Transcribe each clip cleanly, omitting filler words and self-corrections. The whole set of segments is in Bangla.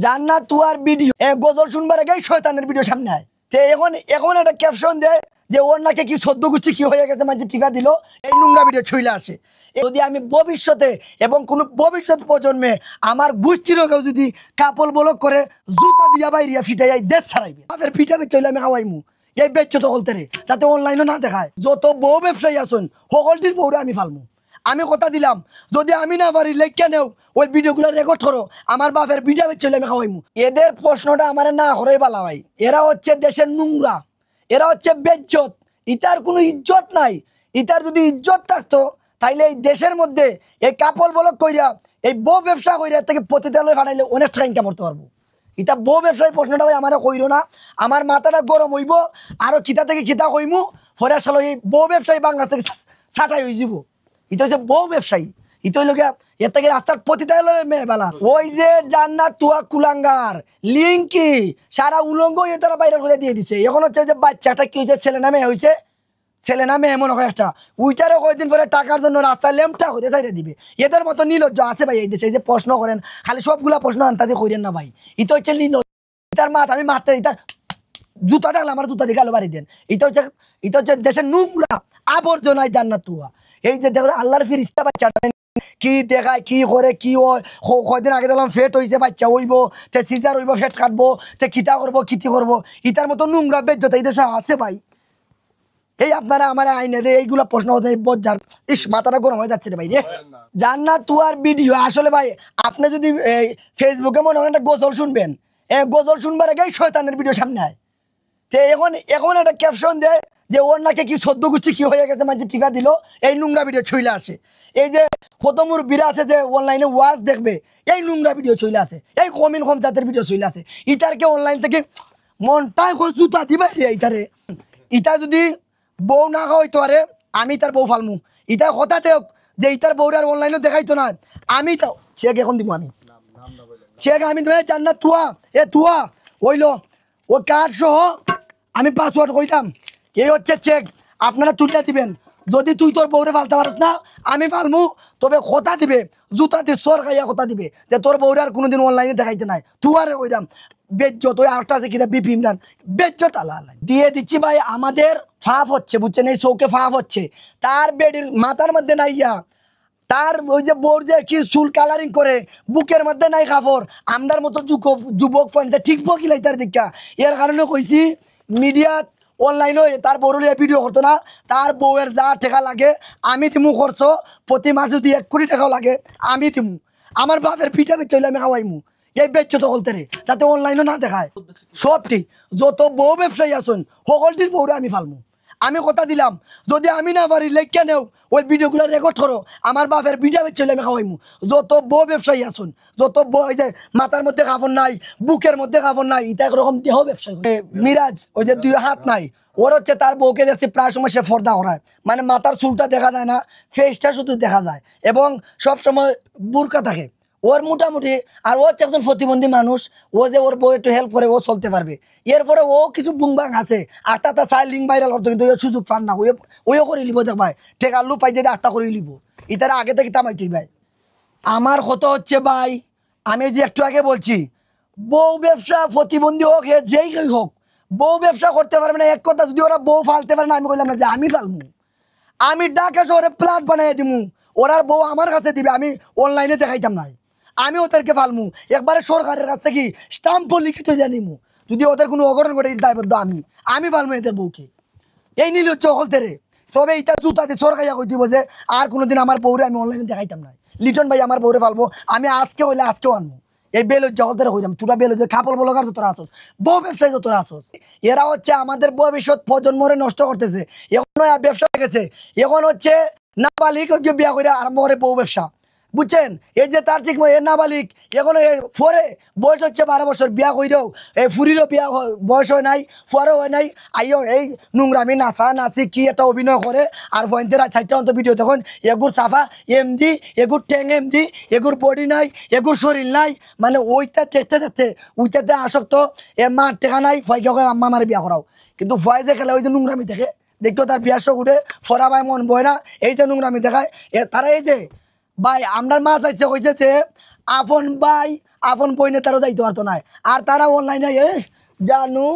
জান্নাত তুয়ার ভিডিও গজল শুনবার আগে শয়তানের ভিডিও সামনে আয় তে এখন একটা ক্যাপশন দেয় যে ওর নাকি কি সদ্য গুচ্ছি কি হয়ে গেছে মানে টিকা দিল এই নোংরা ভিডিও ছইলে আসে। যদি আমি ভবিষ্যতে এবং কোনো ভবিষ্যৎ প্রজন্মে আমার গোষ্ঠীর কেউ যদি কাপল বলক করে জুতা দিয়া বাইরিয়া ফিটাই দেশ ছাড়াইবে ফের ফিটাবে চলে আমি খাওয়াইমু এই বেচ্চ সকলতে তাতে অনলাইনও না দেখায় যত বউ ব্যবসায়ী আসুন সকলটির বউরে আমি ফালমু। আমি কথা দিলাম যদি আমি না পারি লেখা নেও ওই ভিডিওগুলো রেকর্ড করো আমার বাপের ভিডিও চলে আমি খাওয়াইমু। এদের প্রশ্নটা আমার না করেই বালা ভাই। এরা হচ্ছে দেশের নোংরা, এরা হচ্ছে বেজ্জত, ইতার কোনো ইজ্জত নাই। ইতার যদি ইজ্জত থাকতো তাইলে এই দেশের মধ্যে এই কাপড় বলক কইরা এই বউ ব্যবসা কইরা থেকে পতিতালয় ফাটাইলে অনেক টাকা ইনকাম করতে পারবো। এটা বউ ব্যবসায়ী প্রশ্নটা ভাই আমার কইরো না, আমার মাথাটা গরম হইব আরো খিতা থেকে খিতা কইমু ফলে আসলে এই বউ ব্যবসায়ী বাংলাদেশ থেকে ছাটাই হয়ে যাব। এটা হচ্ছে বউ ব্যবসায়ী, এটা হইল গিয়া এর থেকে রাস্তার পতিতালয় মেয়ে বেলা ওই যে জান্নাত তুয়া কুলাঙ্গার লিঙ্কি সারা উলঙ্গ এ তারা বাইরে করে দিয়ে দিছে। এখন হচ্ছে যে বাচ্চাটা কি হয়েছে ছেলে না মেয়ে হয়েছে, ছেলে না মেয়ে এমন হয় একটা উইটারে কয়েকদিন পরে টাকার জন্য রাস্তায় লেমটা হতে চাইলে দিবে। এদের মতো নির্লজ্জ আছে ভাই এই দেশে, এই যে প্রশ্ন করেন খালি সবগুলা প্রশ্ন আনতাদি কইরেন না ভাই। এটা হচ্ছে নির্লজ্জ, এটার মাথা আমি মারতে এটা জুতা দেখলে আমার জুতা দিকে আলো বাড়ি দেন। এটা হচ্ছে দেশের নোংরা আবর্জনায় জান্নাত তুয়া। এই যে দেখো আল্লাহর ফিরিস্তা বাচ্চাটা কি দেখায় কি করে কি হয়। কয়দিন আগে দেখলাম ফেট হয়েছে বাচ্চা হইব তে সিজার হইব ফেট কাটবো তে খিতা করবো খিতি করবো। ইটার মতো নোংরা বেজ্জত এই দেশে আছে ভাই। এই আপনারা আমার আইনে দে এইগুলো প্রশ্ন হচ্ছে বোঝার ইস মাথাটা গরম হয়ে যাচ্ছে রে ভাই রে। জান্নাত তুয়ার ভিডিও আসলে ভাই আপনি যদি ফেসবুকে মনে করেন একটা গজল শুনবেন, গজল শুনবার আগে শয়তানের ভিডিও সামনে আয় তে এখন একটা ক্যাপশন দেয় যে ওর নাকি কি সদ্য গুচ্ছি কি হয়ে গেছে মানে টিকা দিল এই নোংরা ভিডিও ছইলে আসে। এই যে কত মুরব্বীরা আছে যে অনলাইনে ওয়াজ দেখবে এই নোংরা ভিডিও চলে আসে, এই কমিন কম জাতের ভিডিও চলে আসে। ইটারকে অনলাইন থেকে মনটাই জুতা দিবে ইটারে। ইটা যদি বউ না হইতো আরে আমি তার বউ ফালমু। ইটা কথা দেখ যে ইটার বউরে আর অনলাইনে দেখাইতো না আমি তো চেক এখন দিব আমি চেক আমি তুমি জান্নাত তুয়া তুয়া হইল ও কার্ড সহ আমি পাসওয়ার্ড কইতাম এই হচ্ছে চেক আপনারা তুলে দিবেন। যদি তুই তোর বউরে ফালতে পারস না আমি ফালমু, তবে কথা দিবে জুতা দিয়ে সর খাইয়া কথা দিবে যে তোর বউরে আর কোনোদিন অনলাইনে দেখাইতে নাই তুয়ারে কইরাম বেজ্জত। ওই আরেকটা আছে কিনা বিপি ইমরান বেজ্জত আল্লাহ দিয়ে দিচ্ছি ভাই। আমাদের ফাঁপ হচ্ছে বুঝছেন, এই চৌকে ফাঁপ হচ্ছে তার বেডির মাথার মধ্যে নাইয়া তার ওই যে বোর যে কি চুল কালারিং করে বুকের মধ্যে নাই কাপড় আমদার মতো যুবক পয়েন্টে ঠিক বকিলাই তার দীক্ষা। এর কারণে কইছি মিডিয়াত অনলাইনে তার বউলিয়া ভিডিও করতো না, তার বউয়ের যা টাকা লাগে আমি দিমু খরচ প্রতি মাসে যদি 1 কোটি টাকাও লাগে আমি দিমু। আমার বাপের পিঠা বেচলে আমি খাওয়াইমু এই বেচ্চ সকলতে তাতে অনলাইনও না দেখায়। সব ঠিক যত বউ ব্যবসায়ী আসুন সকলটির বউরে আমি ফালমু। আমি কথা দিলাম যদি আমি না পারি লেখা নেও ওই ভিডিওগুলো রেকর্ড করো আমার বাপের ভিডিও চলে আমি খাওয়াইমু। যত বউ ব্যবসায়ী আসুন যত ওই যে মাথার মধ্যে কাপড় নাই বুকের মধ্যে কাপড় নাই এটা একরকম দেহ ব্যবসায়ী মিরাজ ওই যে 2 হাত নাই ওর হচ্ছে তার বউকে দেখছি প্রায় সময় সে ফর্দা করায় মানে মাথার চুলটা দেখা যায় না ফেসটা শুধু দেখা যায় এবং সবসময় বুরকা থাকে ওর মোটামুটি। আর ও হচ্ছে একজন প্রতিবন্ধী মানুষ, ও যে ওর বউ একটু হেল্প করে ও চলতে পারবে। এরপরে ও কিছু বুংবাং আছে আটটা চাই লিঙ্ক ভাইরাল করতো কিন্তু সুযোগ পান না ওইও করে লিব দেখ ভাই টেকাল্লু পাই যে আটটা করে লিব ইতারা আগে থেকে তামাইতেই ভাই। আমার কথা হচ্ছে ভাই আমি যে একটু আগে বলছি বউ ব্যবসা প্রতিবন্ধী হোক যেই হোক বউ ব্যবসা করতে পারবে না এক কথা। যদি ওরা বউ ফালতে পারে না আমি বললাম না যে আমি ফালমু, আমি ঢাকা শহরে প্লাট বানাই দিমু ওরার বউ আমার কাছে দিবে আমি অনলাইনে দেখাইতাম না আমি ওদেরকে ফালমু একবারে সরকারের কাছ থেকে স্টাম্প লিখিত জানিমু। যদি ওদের কোনো অঘটন ঘটে দায়বদ্ধ আমি ফালমু এদের বউকে। এই নিলে হচ্ছে অকলতে রে তবে এইটা জুতাতে সরকারিয়া কই দিব যে আর কোনোদিন আমার বউরে আমি অনলাইনে দেখাইতাম না। লিটন ভাই আমার বউরে ফালবো আমি আজকে হইলে আজকেও আনবো। এই বেলজ জগতের হইলাম তোরা বেলজ কাপড় বলকার যতরা আসস বউ ব্যবসায়ী যতরা আসস এরা হচ্ছে আমাদের ভবিষ্যৎ প্রজন্মরে নষ্ট করতেছে। এখন ব্যবসা হয়ে গেছে, এখন হচ্ছে নাবালিক বিয়া করে আরম্ভ করে বউ ব্যবসা বুঝছেন। এই যে তার ঠিক নাবালিক এখন ফরে বয়স হচ্ছে 12 বছর বিয়া কইরেও এই ফুরিরও বিয়া বয়স হয় নাই ফরও হয় নাই আইও এই নোংরামি নাচা নাচি কি একটা অভিনয় করে আর পয়েন্টের 4টা অন্ত ভিডিও তখন এগুর সাফা এমডি এগুর ট্যাং এমডি এগুর বডি নাই এগুর শরীর নাই মানে ওইটা দেখতে ওইটাতে আসক্ত এ মার টেকা নাই ফয়কে আম্মা আমার বিয়া করাও কিন্তু ফয় যে খেলে ওই যে নোংরামি দেখে দেখতেও তার বিয়ার শখ উঠে ফরা ভাই মন বয় না এই যে নোংরামি দেখায় তারা এই যে ভাই আপনার মা চাইছে কইছে আপন ভাই আপন বইনে তারও যাইতে পারতো না। আর তারা অনলাইনে জানু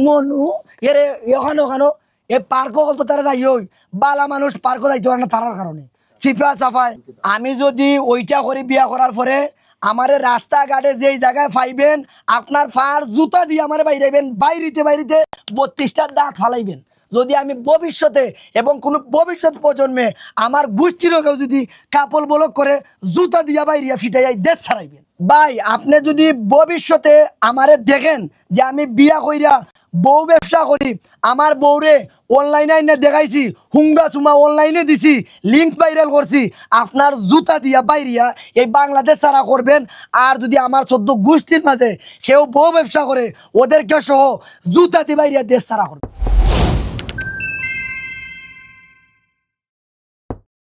মনু এরে এখানো ওখানো এ পার্কও বলতো তারা যাই ওই বালা মানুষ পার্কও যাইতে পারে না তারার কারণে সিফা সাফায়। আমি যদি ওইটা করি বিয়া করার পরে আমারে রাস্তাঘাটে যেই জায়গায় পাইবেন আপনার ফার জুতা দিয়ে আমার বাইরাইবেন, বাইরিতে বাইরিতে 32টা দাঁত ফালাইবেন। যদি আমি ভবিষ্যতে এবং কোনো ভবিষ্যৎ প্রজন্মে আমার গোষ্ঠীরও কেউ যদি কাপল বলক করে জুতা দিয়া বাইরিয়া ফিটাইয়া দেশ ছাড়াইবেন। ভাই আপনি যদি ভবিষ্যতে আমারে দেখেন যে আমি বিয়া কইরা বউ ব্যবসা করি, আমার বউরে অনলাইনে আইনে দেখাইছি, হুঙ্গা চুমা অনলাইনে দিছি, লিঙ্ক ভাইরাল করছি, আপনার জুতা দিয়া বাইরিয়া এই বাংলাদেশ ছাড়া করবেন। আর যদি আমার 14 গোষ্ঠীর মাঝে কেউ বউ ব্যবসা করে ওদেরকে সহ জুতা দিয়ে বাইরিয়া দেশ ছাড়া করবেন।